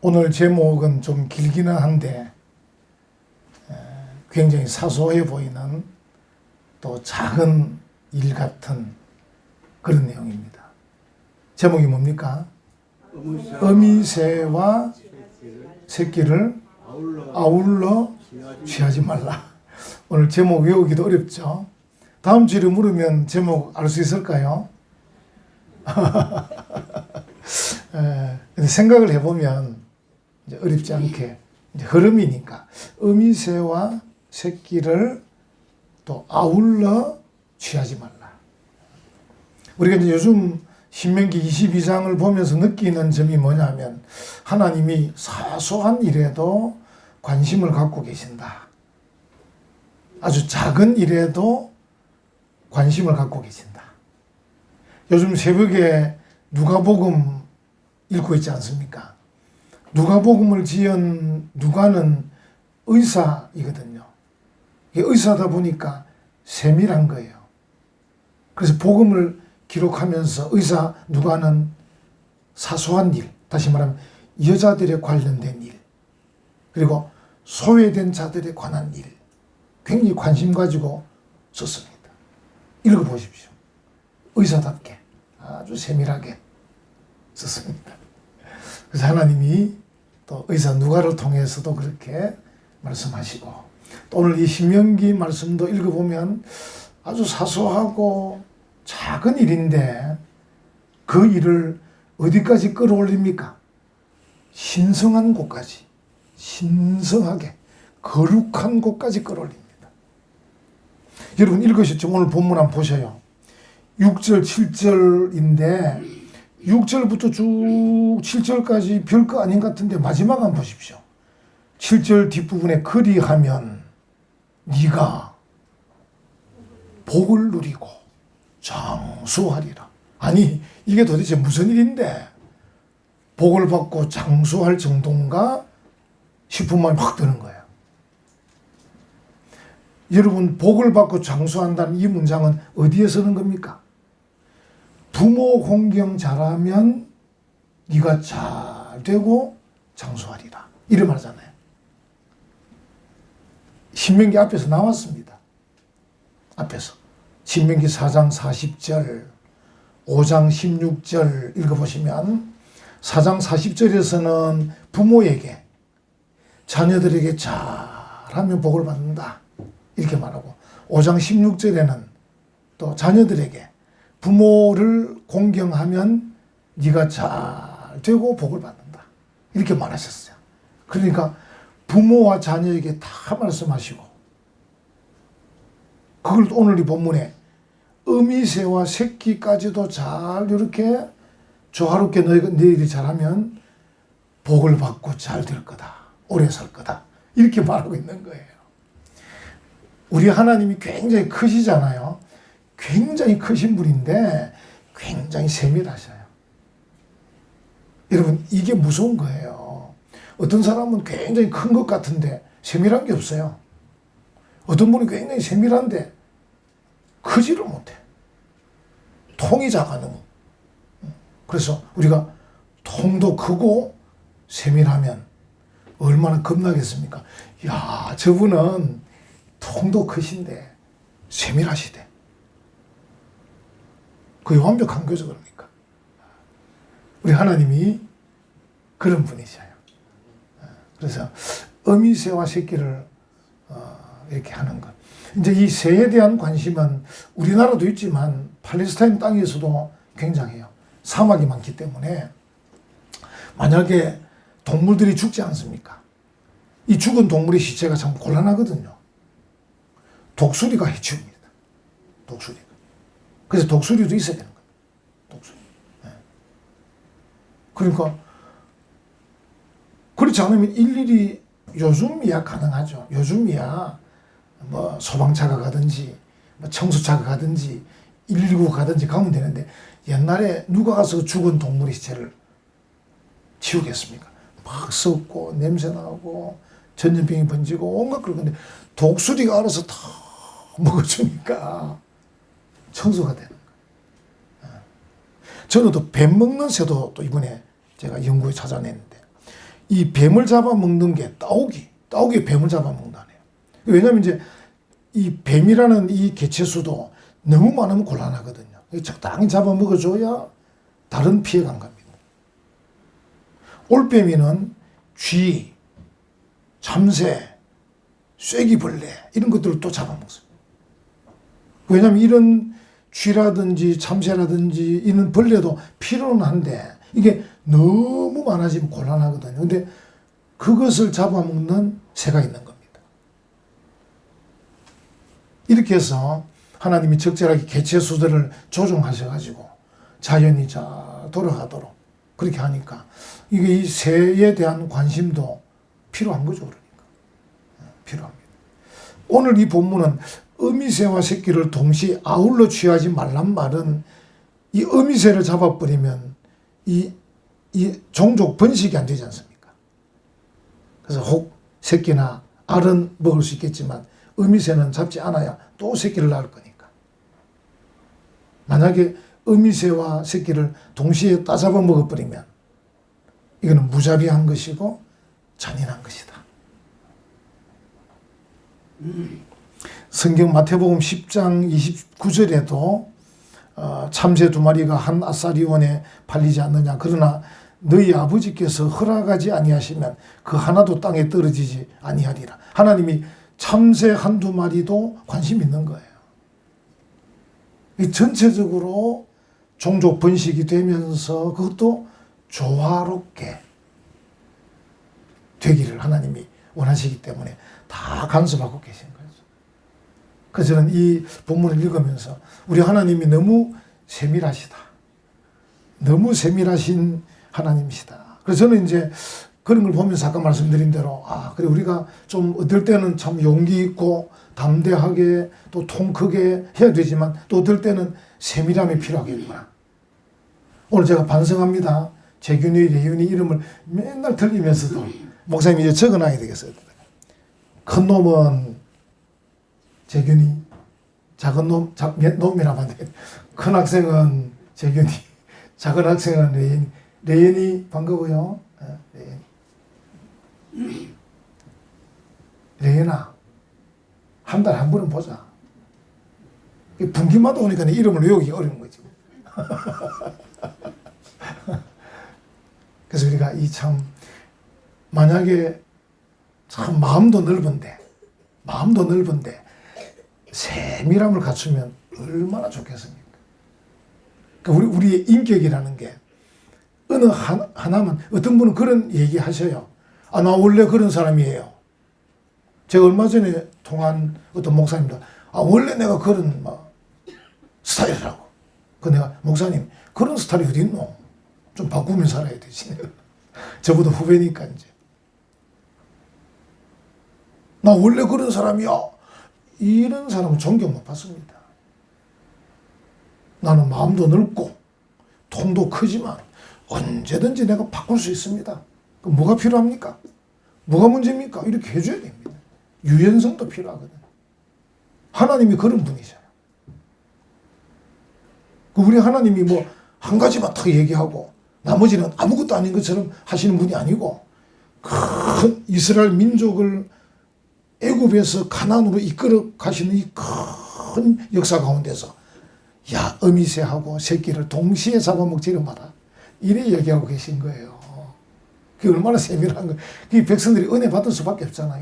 오늘 제목은 좀 길기는 한데 굉장히 사소해 보이는 또 작은 일 같은 그런 내용입니다. 제목이 뭡니까? 어미새와 새끼를 아울러 취하지 말라. 오늘 제목 외우기도 어렵죠. 다음 주에 물으면 제목 알 수 있을까요? 근데 생각을 해보면 이제 어렵지 않게 이제 흐름이니까 어미새와 새끼를 또 아울러 취하지 말라. 우리가 이제 요즘 신명기 22장을 보면서 느끼는 점이 뭐냐면 하나님이 사소한 일에도 관심을 갖고 계신다. 아주 작은 일에도 관심을 갖고 계신다. 요즘 새벽에 누가복음 읽고 있지 않습니까? 누가복음을 지은 누가는 의사이거든요. 의사다 보니까 세밀한 거예요. 그래서 복음을 기록하면서 의사 누가는 사소한 일, 다시 말하면 여자들에 관련된 일, 그리고 소외된 자들에 관한 일, 굉장히 관심 가지고 썼습니다. 읽어보십시오. 의사답게 아주 세밀하게 썼습니다. 그래서 하나님이 또 의사 누가를 통해서도 그렇게 말씀하시고, 또 오늘 이 신명기 말씀도 읽어보면 아주 사소하고 작은 일인데 그 일을 어디까지 끌어올립니까? 신성한 곳까지, 신성하게 거룩한 곳까지 끌어올립니다. 여러분 읽으셨죠? 오늘 본문 한번 보셔요. 6절 7절인데 6절부터 쭉 7절까지 별거 아닌 것 같은데 마지막 한번 보십시오. 7절 뒷부분에 그리하면 네가 복을 누리고 장수하리라. 아니 이게 도대체 무슨 일인데 복을 받고 장수할 정도인가 싶은 마음이 확 드는 거예요. 여러분 복을 받고 장수한다는 이 문장은 어디에 쓰는 겁니까? 부모 공경 잘하면 네가 잘 되고 장수하리라. 이런 말하잖아요. 신명기 앞에서 나왔습니다. 앞에서. 신명기 4장 40절, 5장 16절 읽어보시면 4장 40절에서는 부모에게 자녀들에게 잘하면 복을 받는다. 이렇게 말하고 5장 16절에는 또 자녀들에게 부모를 공경하면 네가 잘 되고 복을 받는다. 이렇게 말하셨어요. 그러니까 부모와 자녀에게 다 말씀하시고 그걸 오늘 이 본문에 어미새와 새끼까지도 잘 이렇게 조화롭게 너희들이 잘하면 복을 받고 잘 될 거다. 오래 살 거다. 이렇게 말하고 있는 거예요. 우리 하나님이 굉장히 크시잖아요. 굉장히 크신 분인데 굉장히 세밀하셔요. 여러분 이게 무서운 거예요. 어떤 사람은 굉장히 큰 것 같은데 세밀한 게 없어요. 어떤 분은 굉장히 세밀한데 크지를 못해. 통이 작아 너무. 그래서 우리가 통도 크고 세밀하면 얼마나 겁나겠습니까? 야, 저분은 통도 크신데 세밀하시대. 그게 완벽한 거죠, 그러니까. 우리 하나님이 그런 분이셔요. 그래서 어미새와 새끼를 이렇게 하는 것. 이제 이 새에 대한 관심은 우리나라도 있지만 팔레스타인 땅에서도 굉장해요. 사막이 많기 때문에 만약에 동물들이 죽지 않습니까? 이 죽은 동물의 시체가 참 곤란하거든요. 독수리가 해치웁니다. 독수리가. 그래서 독수리도 있어야 되는 거예요. 독수리. 네. 그러니까 그렇지 않으면 일일이 요즘이야 가능하죠. 요즘이야 뭐 소방차가 가든지 뭐 청소차가 가든지 119 가든지 가면 되는데 옛날에 누가 가서 죽은 동물의 시체를 치우겠습니까? 막 썩고 냄새 나고 전염병이 번지고 온갖 그런데 독수리가 알아서 다 먹어주니까 청소가 되는 거예요. 저는 또 뱀 먹는 새도 또 이번에 제가 연구에 찾아냈는데 이 뱀을 잡아먹는 게 따오기 뱀을 잡아먹는다네요. 왜냐하면 이제 이 뱀이라는 이 개체수도 너무 많으면 곤란하거든요. 적당히 잡아먹어줘야 다른 피해가 안 갑니다. 올빼미는 쥐, 참새, 쐐기벌레 이런 것들을 또 잡아먹습니다. 왜냐하면 이런 쥐라든지 참새라든지 이런 벌레도 필요는 한데 이게 너무 많아지면 곤란하거든요. 근데 그것을 잡아먹는 새가 있는 겁니다. 이렇게 해서 하나님이 적절하게 개체 수들을 조정하셔가지고 자연이 잘 돌아가도록 그렇게 하니까 이게 이 새에 대한 관심도 필요한 거죠. 그러니까 필요합니다. 오늘 이 본문은 어미새와 새끼를 동시에 아울러 취하지 말란 말은 이 어미새를 잡아버리면 이 종족 번식이 안 되지 않습니까? 그래서 혹 새끼나 알은 먹을 수 있겠지만 어미새는 잡지 않아야 또 새끼를 낳을 거니까. 만약에 어미새와 새끼를 동시에 따잡아 먹어버리면 이거는 무자비한 것이고 잔인한 것이다. 성경 마태복음 10장 29절에도 참새 2마리가 한 아사리원에 팔리지 않느냐. 그러나 너희 아버지께서 허락하지 아니하시면 그 하나도 땅에 떨어지지 아니하리라. 하나님이 참새 1-2마리도 관심 있는 거예요. 전체적으로 종족 번식이 되면서 그것도 조화롭게 되기를 하나님이 원하시기 때문에 다 간섭하고 계신 거죠. 그래서 저는 이 본문을 읽으면서 우리 하나님이 너무 세밀하시다. 너무 세밀하신 하나님이시다. 그래서 저는 이제 그런 걸 보면서 아까 말씀드린 대로 그래 우리가 좀 어떨 때는 참 용기 있고 담대하게 또 통 크게 해야 되지만 또 어떨 때는 세밀함이 필요하겠구나. 오늘 제가 반성합니다. 재균이, 레윤이 이름을 맨날 틀리면서도 목사님이 이제 적어놔야 되겠어요. 큰 놈은 재균이, 작은 놈이라면 안 돼. 큰 학생은 재균이, 작은 학생은 레윤이. 레윤이 반가워요. 레윤아, 한 달에 한 번은 보자. 분기마다 오니까 내 이름을 외우기 어려운 거지. 그래서 우리가 이 참 만약에 참 마음도 넓은데 세밀함을 갖추면 얼마나 좋겠습니까? 그러니까 우리의 인격이라는 게 어느 하나만 어떤 분은 그런 얘기 하셔요. 나 원래 그런 사람이에요. 제가 얼마 전에 통한 어떤 목사님도 원래 내가 그런 스타일이라고. 그 내가 목사님 그런 스타일이 어디 있노? 좀 바꾸면 살아야 되지. 저보다 후배니까 이제. 나 원래 그런 사람이야. 이런 사람은 존경 못 받습니다. 나는 마음도 넓고 통도 크지만 언제든지 내가 바꿀 수 있습니다. 그럼 뭐가 필요합니까? 뭐가 문제입니까? 이렇게 해줘야 됩니다. 유연성도 필요하거든요. 하나님이 그런 분이잖아요. 우리 하나님이 한 가지만 딱 얘기하고 나머지는 아무것도 아닌 것처럼 하시는 분이 아니고 큰 이스라엘 민족을 애굽에서 가나안으로 이끌어 가시는 이 큰 역사 가운데서 어미새하고 새끼를 동시에 잡아먹지를 마라. 이래 얘기하고 계신 거예요. 그게 얼마나 세밀한 거예요. 그 백성들이 은혜 받을 수밖에 없잖아.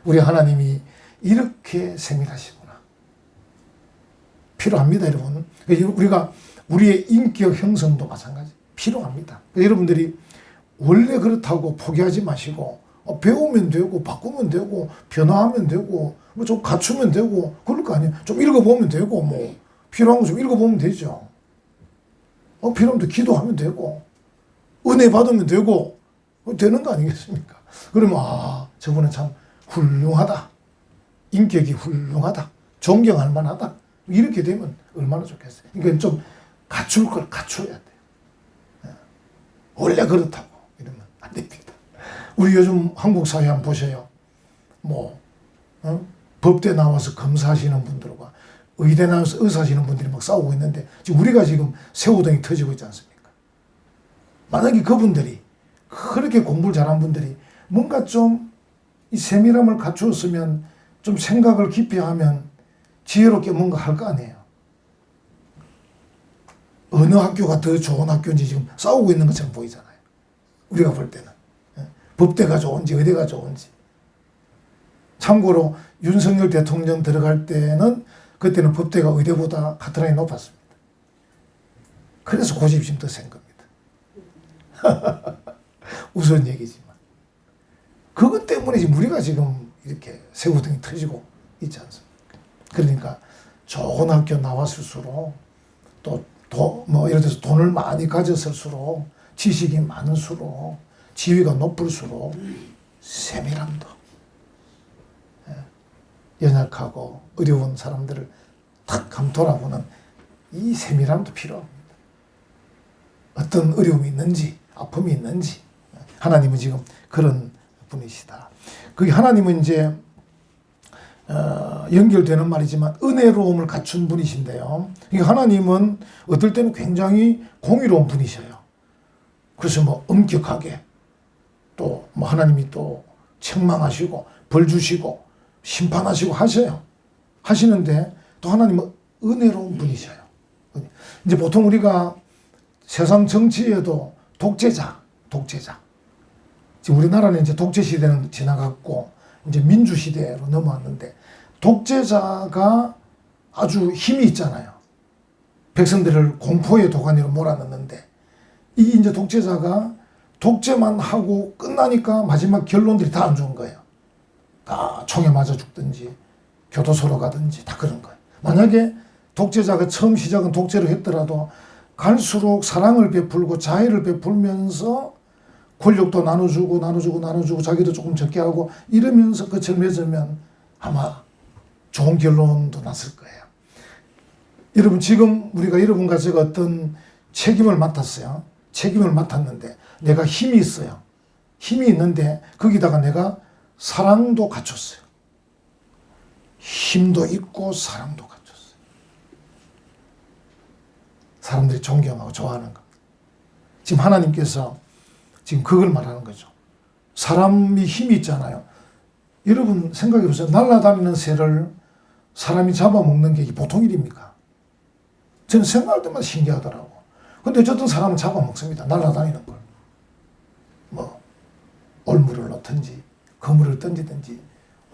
우리 하나님이 이렇게 세밀하시구나. 필요합니다, 여러분. 우리가 우리의 인격 형성도 마찬가지 필요합니다. 여러분들이 원래 그렇다고 포기하지 마시고 배우면 되고 바꾸면 되고 변화하면 되고 좀 갖추면 되고 그럴 거 아니에요. 좀 읽어보면 되고 필요한 거 좀 읽어보면 되죠. 필요하면 또 기도하면 되고 은혜 받으면 되고 되는 거 아니겠습니까? 그러면 저분은 참 훌륭하다. 인격이 훌륭하다. 존경할 만하다. 이렇게 되면 얼마나 좋겠어요. 그러니까 좀 갖출 걸 갖춰야 돼요. 원래 그렇다고 이러면 안 됩니다. 우리 요즘 한국 사회 한번 보셔요. 법대 나와서 검사하시는 분들과 의대 나와서 의사하시는 분들이 막 싸우고 있는데 지금 우리가 지금 새우등이 터지고 있지 않습니까? 만약에 그분들이 그렇게 공부를 잘한 분들이 뭔가 좀 이 세밀함을 갖추었으면 좀 생각을 깊이 하면 지혜롭게 뭔가 할 거 아니에요. 어느 학교가 더 좋은 학교인지 지금 싸우고 있는 것처럼 보이잖아요. 우리가 볼 때는. 법대가 좋은지 의대가 좋은지. 참고로 윤석열 대통령 들어갈 때는 그때는 법대가 의대보다 카트라인이 높았습니다. 그래서 고집심 더 센 겁니다. 우스운 얘기지만. 그것 때문에 지금 우리가 지금 이렇게 새우등이 터지고 있지 않습니까? 그러니까 좋은 학교 나왔을수록 뭐 예를 들어서 돈을 많이 가졌을수록 지식이 많을수록 지위가 높을수록 세밀함도 연약하고 어려운 사람들을 탁 감돌아보는 이 세밀함도 필요합니다. 어떤 어려움이 있는지 아픔이 있는지 하나님은 지금 그런 분이시다. 그게 하나님은 이제 연결되는 말이지만 은혜로움을 갖춘 분이신데요. 하나님은 어떨 때는 굉장히 공의로운 분이셔요. 그래서 뭐 엄격하게 또 뭐 하나님이 또 책망하시고 벌 주시고 심판하시고 하시는데 또 하나님은 은혜로운 분이셔요. 이제 보통 우리가 세상 정치에도 독재자. 지금 우리나라는 이제 독재 시대는 지나갔고 이제 민주 시대로 넘어왔는데 독재자가 아주 힘이 있잖아요. 백성들을 공포의 도가니로 몰아넣는데 이 이제 독재자가 독재만 하고 끝나니까 마지막 결론들이 다 안 좋은 거예요. 다 총에 맞아 죽든지 교도소로 가든지 다 그런 거예요. 만약에 독재자가 처음 시작은 독재를 했더라도 갈수록 사랑을 베풀고 자애를 베풀면서 권력도 나눠주고 자기도 조금 적게 하고 이러면서 끝을 맺으면 아마 좋은 결론도 났을 거예요. 여러분 지금 우리가 여러분과 제가 어떤 책임을 맡았어요. 책임을 맡았는데 내가 힘이 있어요. 힘이 있는데 거기다가 내가 사랑도 갖췄어요. 힘도 있고 사랑도 갖췄어요. 사람들이 존경하고 좋아하는 겁니다. 지금 하나님께서 지금 그걸 말하는 거죠. 사람이 힘이 있잖아요. 여러분 생각해 보세요. 날아다니는 새를 사람이 잡아먹는 게 보통 일입니까? 저는 생각할 때마다 신기하더라고. 근데 어쨌든 사람은 잡아먹습니다. 날아다니는 걸. 뭐 올무를 놓든지 거물을 던지든지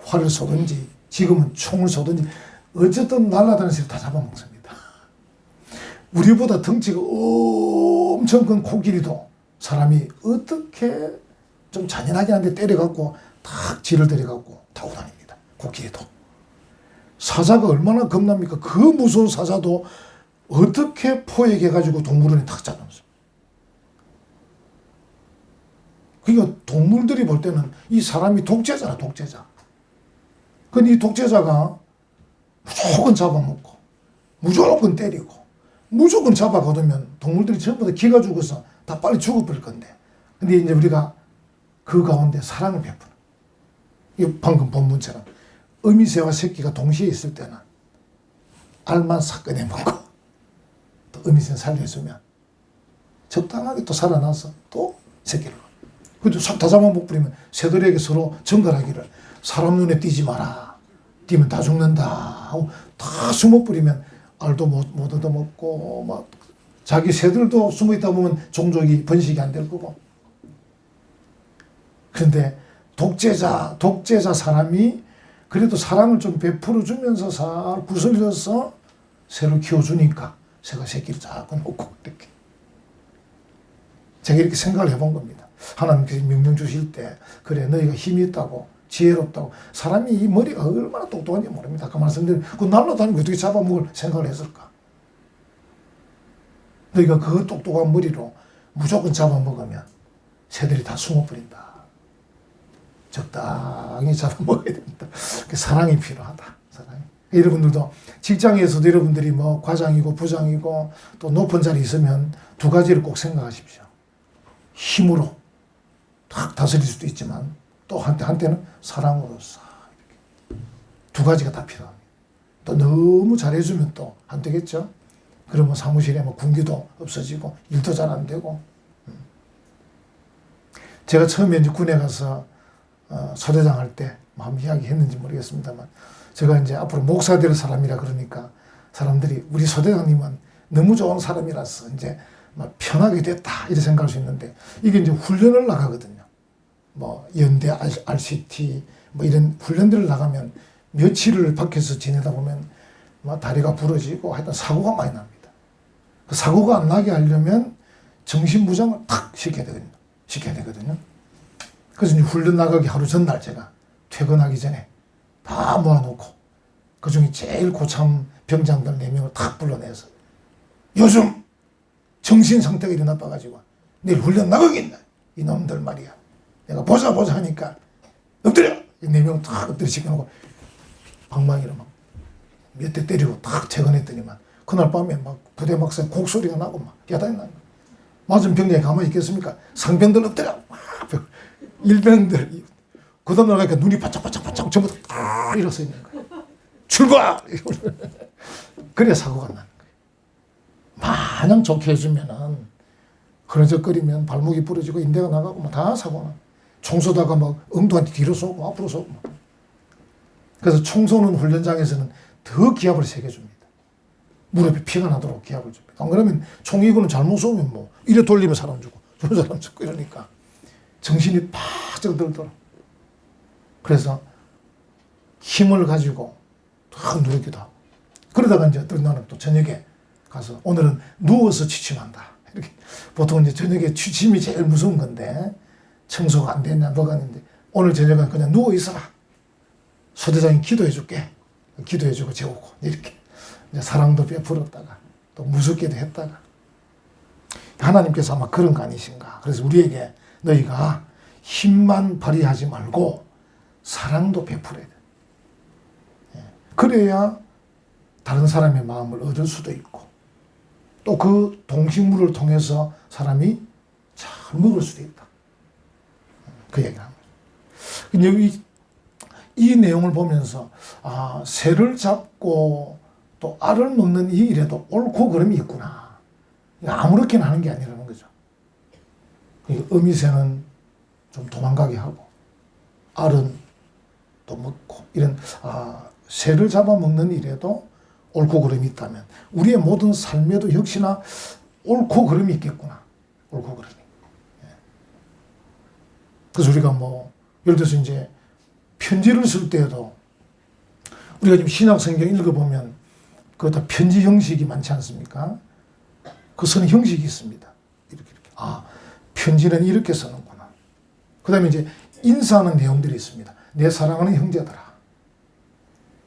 활을 쏘든지 지금은 총을 쏘든지 어쨌든 날아다니는 새를 다 잡아먹습니다. 우리보다 덩치가 엄청 큰 코끼리도 사람이 어떻게 좀 잔인하긴 한데 때려갖고 탁 지를 들여갖고 타고 다닙니다. 코끼리도. 사자가 얼마나 겁납니까? 그 무서운 사자도 어떻게 포획해가지고 동물원에 탁 잡으면서. 그러니까 동물들이 볼 때는 이 사람이 독재자라, 독재자. 근데 이 독재자가 무조건 잡아먹고, 무조건 때리고, 무조건 잡아거두면 동물들이 전부 다 기가 죽어서 다 빨리 죽어버릴 건데. 근데 이제 우리가 그 가운데 사랑을 베푸는. 이 방금 본문처럼 어미새와 새끼가 동시에 있을 때는 알만 싹 꺼내먹고 또 어미새는 살려주면 적당하게 또 살아나서 또 새끼를. 그래도 싹 다 잡아먹버리면 새들에게 서로 정갈하기를 사람 눈에 띄지 마라. 띄면 다 죽는다 하고 다 숨어버리면 알도 못 얻어먹고 막 자기 새들도 숨어있다 보면 종족이 번식이 안 될 거고. 그런데 독재자 사람이 그래도 사랑을 좀 베풀어 주면서 잘 구슬려서 새를 키워주니까 새가 새끼를 자꾸 놓고 이렇게. 제가 이렇게 생각을 해본 겁니다. 하나님께서 명령 주실 때 그래 너희가 힘이 있다고 지혜롭다고. 사람이 이 머리가 얼마나 똑똑한지 모릅니다. 아까 말씀드린 그 날라다니고 어떻게 잡아먹을 생각을 했을까. 너희가 그 똑똑한 머리로 무조건 잡아먹으면 새들이 다 숨어버린다. 적당히 잡아먹어야 됩니다. 사랑이 필요하다. 사랑이. 여러분들도 직장에서도 여러분들이 뭐 과장이고 부장이고 또 높은 자리에 있으면 두 가지를 꼭 생각하십시오. 힘으로 탁 다스릴 수도 있지만 또 한때는 사랑으로 싹 이렇게. 두 가지가 다 필요합니다. 또 너무 잘해주면 또 안 되겠죠? 그러면 사무실에 뭐 군기도 없어지고 일도 잘 안 되고. 제가 처음에 이제 군에 가서 소대장 할 때 마음 이야기했는지 모르겠습니다만 제가 이제 앞으로 목사 될 사람이라 그러니까 사람들이 우리 소대장님은 너무 좋은 사람이라서 이제 막 편하게 됐다 이렇게 생각할 수 있는데 이게 이제 훈련을 나가거든요. 뭐 연대 RCT 뭐 이런 훈련들을 나가면 며칠을 밖에서 지내다 보면 막 다리가 부러지고 하여튼 사고가 많이 납니다. 그 사고가 안 나게 하려면 정신부장을 탁 시켜야 되거든요. 그래서 이제 훈련 나가기 하루 전날 제가 퇴근하기 전에 다 모아놓고 그 중에 제일 고참 병장들 4명을 탁 불러내서 요즘 정신 상태가 이리 나빠가지고 내일 훈련 나가겠나 이놈들 말이야. 내가 보자 하니까 엎드려 4명 탁 엎드려 시켜놓고 방망이로 막 몇 대 때리고 탁 퇴근했더니만 그날 밤에 막 부대 막상 곡소리가 나고 막 야단이 나고 맞은 병장이 가만히 있겠습니까? 상병들 엎드려 막 일병들 그 다음날 가니까 눈이 바짝바짝 전부 다 일어서 있는 거예요. 출발! 그래야 사고가 나는 거예요. 마냥 좋게 해주면은 흐느적거리면 발목이 부러지고 인대가 나가고 뭐 다 사고 나. 총 쏘다가 막 엉뚱한테 뒤로 쏘고 앞으로 쏘고. 그래서 총 쏘는 훈련장에서는 더 기압을 세게 줍니다. 무릎에 피가 나도록 기압을 줍니다. 안 그러면 총 이거는 잘못 쏘면 뭐 이래 돌리면 사람 죽고 저 사람 죽고 이러니까 정신이 바짝 들더라. 그래서 힘을 가지고 탁 누르기도 하고 그러다가 이제 어떤 날은 또 저녁에 가서 오늘은 누워서 취침한다. 이렇게 보통 이제 저녁에 취침이 제일 무서운 건데 청소가 안 됐냐 뭐가 있는데 오늘 저녁은 그냥 누워 있어라. 소대장이 기도해 줄게. 기도해 주고 재우고 이렇게 이제 사랑도 베풀었다가 또 무섭게도 했다가 하나님께서 아마 그런 거 아니신가. 그래서 우리에게 너희가 힘만 발휘하지 말고 사랑도 베풀어야 돼. 그래야 다른 사람의 마음을 얻을 수도 있고 또 그 동식물을 통해서 사람이 잘 먹을 수도 있다. 그 얘기를 합니다. 근데 이 내용을 보면서 새를 잡고 또 알을 먹는 이 일에도 옳고 그름이 있구나. 아무렇게나 하는 게 아니라는 거죠. 어미새는 좀 도망가게 하고 알은 또 먹고 이런 새를 잡아먹는 일에도 옳고 그름이 있다면 우리의 모든 삶에도 역시나 옳고 그름이 있겠구나. 옳고 그름이. 그래서 우리가 뭐 예를 들어서 이제 편지를 쓸 때에도 우리가 지금 신약 성경 읽어보면 그거 다 편지 형식이 많지 않습니까? 그 쓰는 형식이 있습니다. 이렇게. 편지는 이렇게 쓰는구나. 그 다음에 이제 인사하는 내용들이 있습니다. 내 사랑하는 형제들아.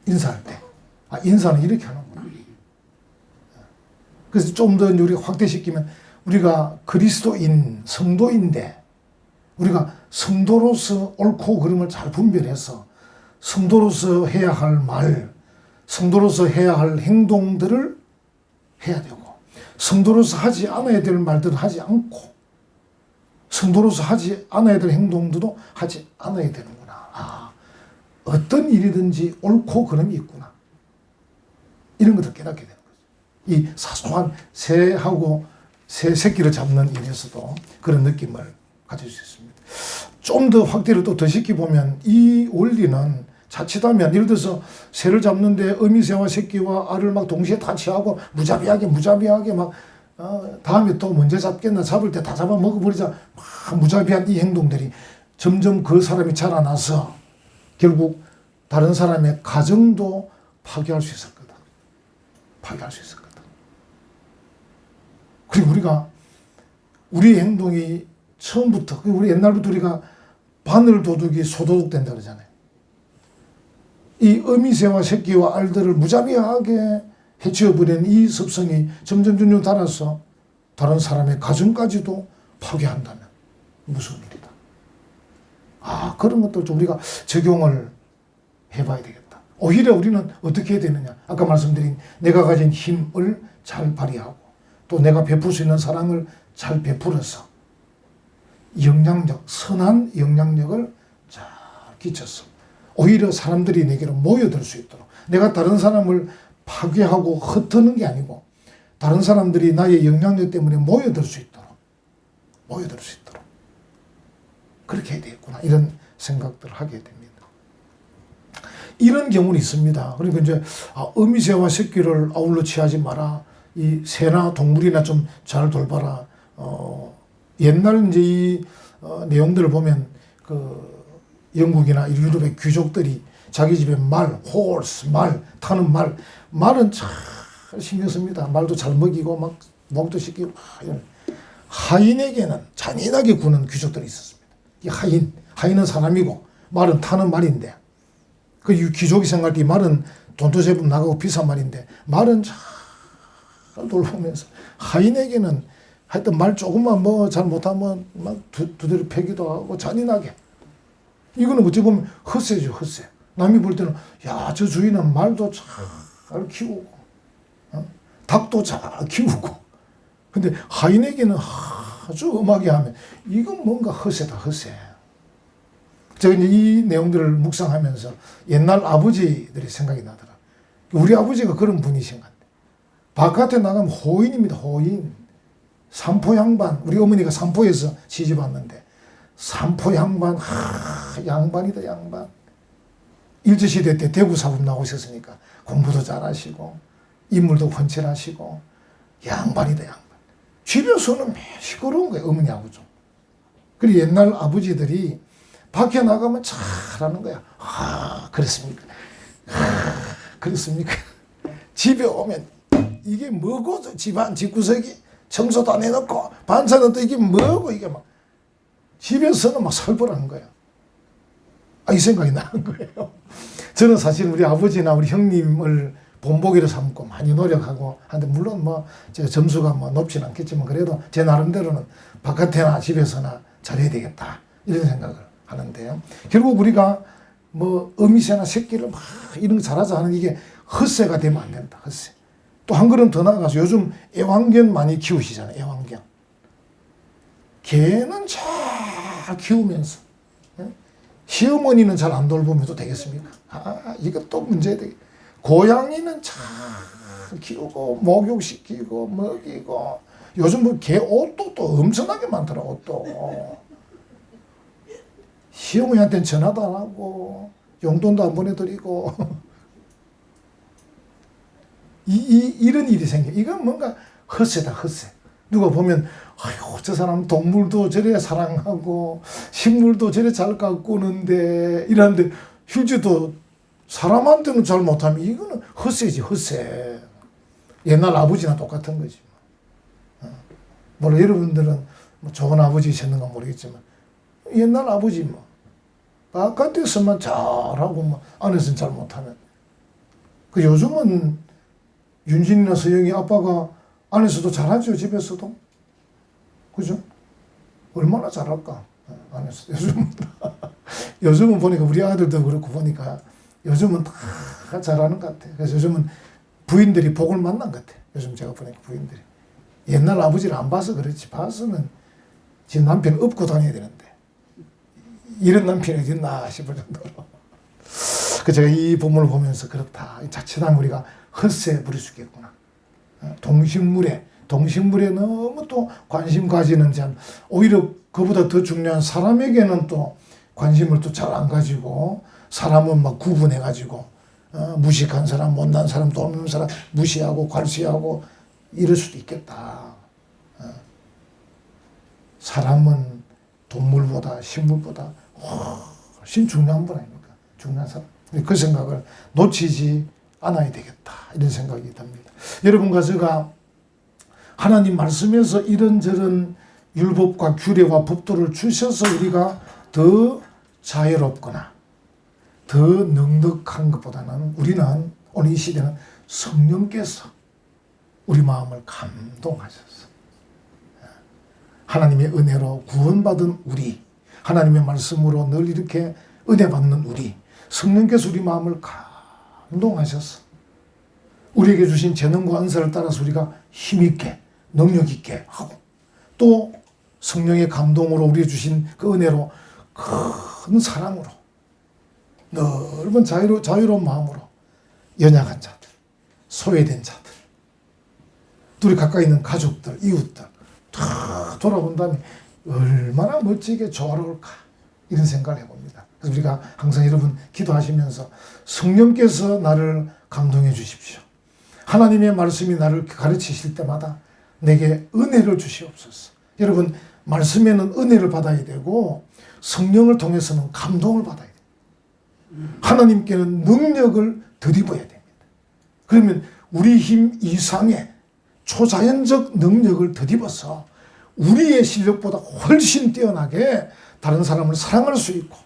인사할 때. 인사는 이렇게 하는구나. 그래서 좀 더 우리가 확대시키면 우리가 그리스도인, 성도인데 우리가 성도로서 옳고 그름을 잘 분별해서 성도로서 해야 할 말, 성도로서 해야 할 행동들을 해야 되고 성도로서 하지 않아야 될 말들을 하지 않고 성도로서 하지 않아야 될 행동들도 하지 않아야 되는구나. 어떤 일이든지 옳고 그름이 있구나. 이런 것을 깨닫게 되는 거죠. 이 사소한 새하고 새 새끼를 잡는 일에서도 그런 느낌을 가질 수 있습니다. 좀 더 확대를 또 더 시켜보면 이 원리는 자칫하면 예를 들어서 새를 잡는데 어미새와 새끼와 알을 막 동시에 다 취하고 무자비하게 막 다음에 또 먼저 잡겠나 잡을 때 다 잡아 먹어버리자 막 무자비한 이 행동들이 점점 그 사람이 자라나서 결국 다른 사람의 가정도 파괴할 수 있을 거다. 파괴할 수 있을 거다. 그리고 우리가 우리의 행동이 처음부터 우리 옛날부터 우리가 바늘 도둑이 소도둑 된다 그러잖아요. 이 어미새와 새끼와 알들을 무자비하게 해치워버리는 이 습성이 점점 달아서 다른 사람의 가정까지도 파괴한다면 무서운 일이다. 그런 것도 좀 우리가 적용을 해봐야 되겠다. 오히려 우리는 어떻게 해야 되느냐. 아까 말씀드린 내가 가진 힘을 잘 발휘하고 또 내가 베풀 수 있는 사랑을 잘 베풀어서 영향력, 선한 영향력을 잘 끼쳐서 오히려 사람들이 내게로 모여들 수 있도록 내가 다른 사람을 파괴하고 흩트는 게 아니고 다른 사람들이 나의 영향력 때문에 모여들 수 있도록 그렇게 해야 되겠구나 이런 생각들을 하게 됩니다. 이런 경우는 있습니다. 그러니까 이제 어미새와 새끼를 아울러 취하지 마라. 이 새나 동물이나 좀 잘 돌봐라. 옛날 이제 이 내용들을 보면 그 영국이나 유럽의 귀족들이 자기 집에 말, 홀스, 말, 타는 말은 참 신경 씁니다. 말도 잘 먹이고 막 목도 씻기고 이런. 하인에게는 잔인하게 구는 귀족들이 있었습니다. 이 하인은 사람이고 말은 타는 말인데 그 귀족이 생각할 때 이 말은 돈도 제법 나가고 비싼 말인데 말은 잘 돌보면서 하인에게는 하여튼 말 조금만 뭐 잘 못하면 막 두드려 패기도 하고 잔인하게. 이거는 어찌 보면 헛세죠, 헛세. 남이 볼 때는 야, 저 주인은 말도 잘 키우고 닭도 잘 키우고 근데 하인에게는 아주 엄하게 하면 이건 뭔가 헛세다, 헛세. 제가 이제 이 내용들을 묵상하면서 옛날 아버지들이 생각이 나더라. 우리 아버지가 그런 분이신 것 같아요. 바깥에 나가면 호인입니다, 호인. 삼포 양반, 우리 어머니가 삼포에서 시집 왔는데 삼포 양반, 양반이다, 양반. 일제시대 때 대구 사범 나오셨으니까 공부도 잘하시고 인물도 훤칠하시고 양반이다, 양반. 집에서는 매일 시끄러운 거예요, 어머니하고 좀. 그리고 옛날 아버지들이 밖에 나가면 잘하는 거야. 그렇습니까? 그렇습니까? 집에 오면 이게 뭐고 집안 집구석이 청소도 안 해놓고 반찬은 또 이게 뭐고 이게 막 집에서는 막 살벌한 거야. 이 생각이 나는 거예요. 저는 사실 우리 아버지나 우리 형님을 본보기로 삼고 많이 노력하고 하는데 물론 뭐 제가 점수가 뭐 높지는 않겠지만 그래도 제 나름대로는 바깥에나 집에서나 잘해야 되겠다 이런 생각을 하는데요. 결국 우리가 뭐 어미새나 새끼를 막 이런 거 잘하자 하는 이게 헛새가 되면 안 된다. 헛새. 또 한 걸음 더 나아가서 요즘 애완견 많이 키우시잖아요. 애완견. 개는 잘 키우면서 시어머니는 잘 안 돌보면도 되겠습니까? 이것도 문제야 되겠. 고양이는 잘 키우고 목욕시키고 먹이고 요즘 뭐 개 옷도 또 엄청나게 많더라. 옷도 시어머니한테는 전화도 안 하고 용돈도 안 보내드리고 이런 일이 생겨. 이건 뭔가 헛세다, 헛세. 누가 보면 아유 저 사람 동물도 저래 사랑하고 식물도 저래 잘 가꾸는데 이러는데 휴지도 사람한테는 잘 못하면 이거는 헛세지, 헛세. 옛날 아버지나 똑같은 거지. 물론 여러분들은 뭐 좋은 아버지셨는가 모르겠지만 옛날 아버지 뭐 바깥에서만 잘하고 뭐 안에서는 잘 못하면 그 요즘은 윤진이나 서영이 아빠가 안에서도 잘하죠. 집에서도. 그죠? 얼마나 잘할까? 안에서. 요즘은 보니까 우리 아들도 그렇고 보니까 요즘은 다 잘하는 것 같아. 그래서 요즘은 부인들이 복을 만난 것 같아. 요즘 제가 보니까 부인들이. 옛날 아버지를 안 봐서 그렇지. 봐서는 지금 남편 업고 다녀야 되는데. 이런 남편이 어딨나 싶을 정도로. 그 제가 이 본문을 보면서 그렇다. 자칫하면 우리가 헛새 부릴 수 있겠구나. 동식물에 너무 또 관심 가지는 참 오히려 그보다 더 중요한 사람에게는 또 관심을 또 잘 안 가지고 사람은 막 구분해 가지고 무식한 사람, 못난 사람, 돈 없는 사람 무시하고 괄시하고 이럴 수도 있겠다. 사람은 동물보다 식물보다 훨씬 중요한 분 아닙니까? 중요한 사람. 그 생각을 놓치지 않아야 되겠다. 이런 생각이 듭니다. 여러분과 제가 하나님 말씀에서 이런저런 율법과 규례와 법도를 주셔서 우리가 더 자유롭거나 더 넉넉한 것보다는 우리는 오늘 이 시대는 성령께서 우리 마음을 감동하셔서 하나님의 은혜로 구원받은 우리, 하나님의 말씀으로 늘 이렇게 은혜 받는 우리, 성령께서 우리 마음을 감동하셔서 우리에게 주신 재능과 은사를 따라서 우리가 힘있게 능력있게 하고 또 성령의 감동으로 우리에게 주신 그 은혜로 큰 사랑으로 넓은 자유로운 마음으로 연약한 자들, 소외된 자들, 둘이 가까이 있는 가족들, 이웃들 다 돌아본 다음에 얼마나 멋지게 조화로울까. 이런 생각을 해봅니다. 그래서 우리가 항상 여러분 기도하시면서 성령께서 나를 감동해 주십시오. 하나님의 말씀이 나를 가르치실 때마다 내게 은혜를 주시옵소서. 여러분 말씀에는 은혜를 받아야 되고 성령을 통해서는 감동을 받아야 돼요. 하나님께는 능력을 덧입어야 됩니다. 그러면 우리 힘 이상의 초자연적 능력을 덧입어서 우리의 실력보다 훨씬 뛰어나게 다른 사람을 사랑할 수 있고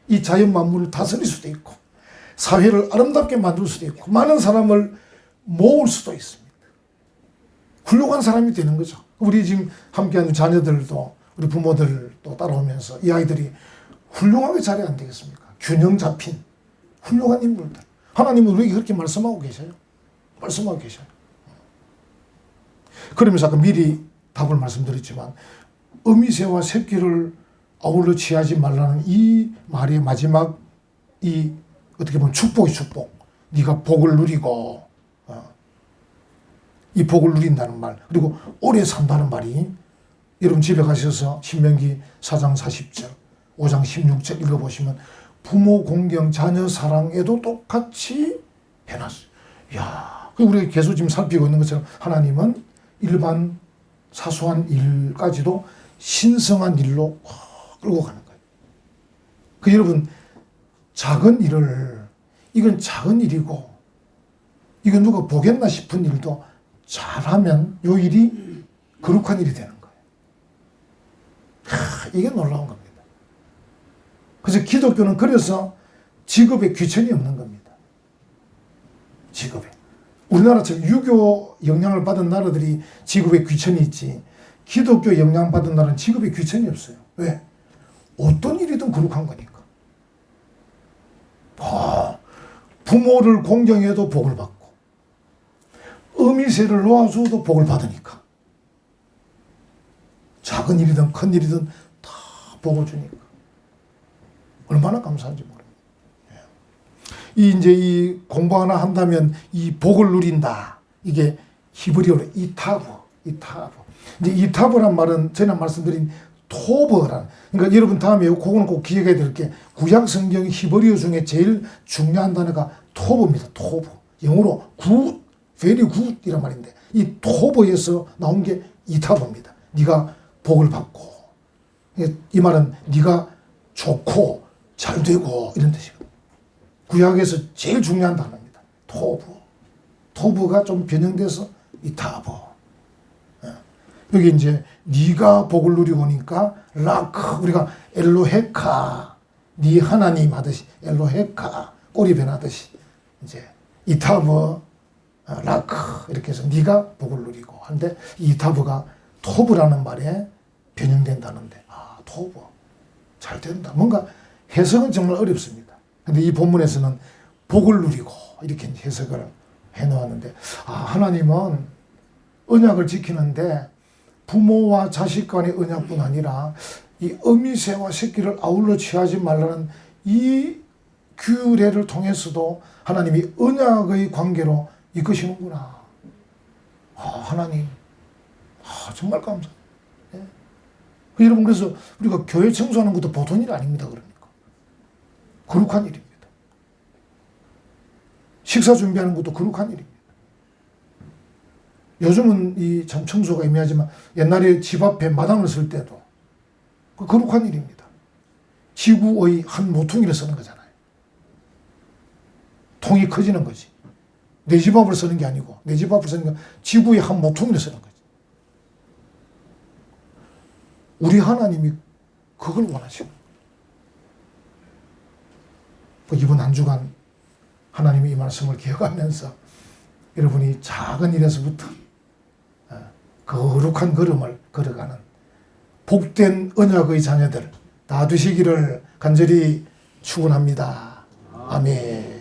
이 자연 만물을 다스릴 수도 있고 사회를 아름답게 만들 수도 있고 많은 사람을 모을 수도 있습니다. 훌륭한 사람이 되는 거죠. 우리 지금 함께하는 자녀들도 우리 부모들도 따라오면서 이 아이들이 훌륭하게 잘해야 안 되겠습니까? 균형 잡힌 훌륭한 인물들. 하나님은 우리에게 그렇게 말씀하고 계셔요. 말씀하고 계셔요. 그러면서 아까 미리 답을 말씀드렸지만 어미새와 새끼를 아울러 취하지 말라는 이 말의 마지막 이 어떻게 보면 축복이 축복. 네가 복을 누리고 이 복을 누린다는 말 그리고 오래 산다는 말이 여러분 집에 가셔서 신명기 4장 40절 5장 16절 읽어보시면 부모 공경 자녀 사랑에도 똑같이 해놨어요. 이야, 우리가 계속 지금 살피고 있는 것처럼 하나님은 일반 사소한 일까지도 신성한 일로 끌고 가는 거예요. 그 여러분 작은 일을 이건 작은 일이고 이건 누가 보겠나 싶은 일도 잘하면 요 일이 거룩한 일이 되는 거예요. 이게 놀라운 겁니다. 그래서 기독교는 그래서 직업에 귀천이 없는 겁니다. 직업에. 우리나라처럼 유교 영향을 받은 나라들이 직업에 귀천이 있지 기독교 영향 받은 나라는 직업에 귀천이 없어요. 왜? 어떤 일이든 거룩한 거니까. 부모를 공경해도 복을 받고 어미새를 놓아줘도 복을 받으니까. 작은 일이든 큰 일이든 다 복을 주니까. 얼마나 감사한지 모릅니다. 이제 이 공부 하나 한다면 이 복을 누린다. 이게 히브리어로 이타브. 이제 이타브란 말은 전에 말씀드린 토버란. 그러니까 여러분 다음에 그거는 꼭 기억해야 될 게 구약 성경 히브리어 중에 제일 중요한 단어가 토버입니다. 토버. 영어로 good, very good 이란 말인데 이 토버에서 나온 게 이타브입니다. 네가 복을 받고 이 말은 네가 좋고 잘 되고 이런 뜻이거든요. 구약에서 제일 중요한 단어입니다. 토브. 토브가 좀 변형돼서 이타브. 여기 이제 네가 복을 누리고니까 라크 우리가 엘로헤카 네 하나님 하듯이 엘로헤카 꼬리 변하듯이 이제 이타브 라크 이렇게 해서 네가 복을 누리고 한데 이타브가 토브라는 말에 변형된다는데 토브 잘 된다. 뭔가 해석은 정말 어렵습니다. 근데 이 본문에서는 복을 누리고 이렇게 해석을 해 놓았는데 하나님은 언약을 지키는데 부모와 자식 간의 언약뿐 아니라 이 어미새와 새끼를 아울러 취하지 말라는 이 규례를 통해서도 하나님이 언약의 관계로 이끄시는구나. 하나님 정말 감사해요. 여러분 그래서 우리가 교회 청소하는 것도 보통 일 아닙니다. 그러니까 거룩한 일입니다. 식사 준비하는 것도 거룩한 일입니다. 요즘은 이 참 청소가 애매하지만 옛날에 집 앞에 마당을 쓸 때도 그 거룩한 일입니다. 지구의 한 모퉁이를 쓰는 거잖아요. 통이 커지는 거지. 내 집 앞을 쓰는 게 아니고 내 집 앞을 쓰는 건 지구의 한 모퉁이를 쓰는 거지. 우리 하나님이 그걸 원하시고 이번 한 주간 하나님의 이 말씀을 기억하면서 여러분이 작은 일에서부터 거룩한 걸음을 걸어가는 복된 언약의 자녀들 다 되시기를 간절히 축원합니다. 아멘.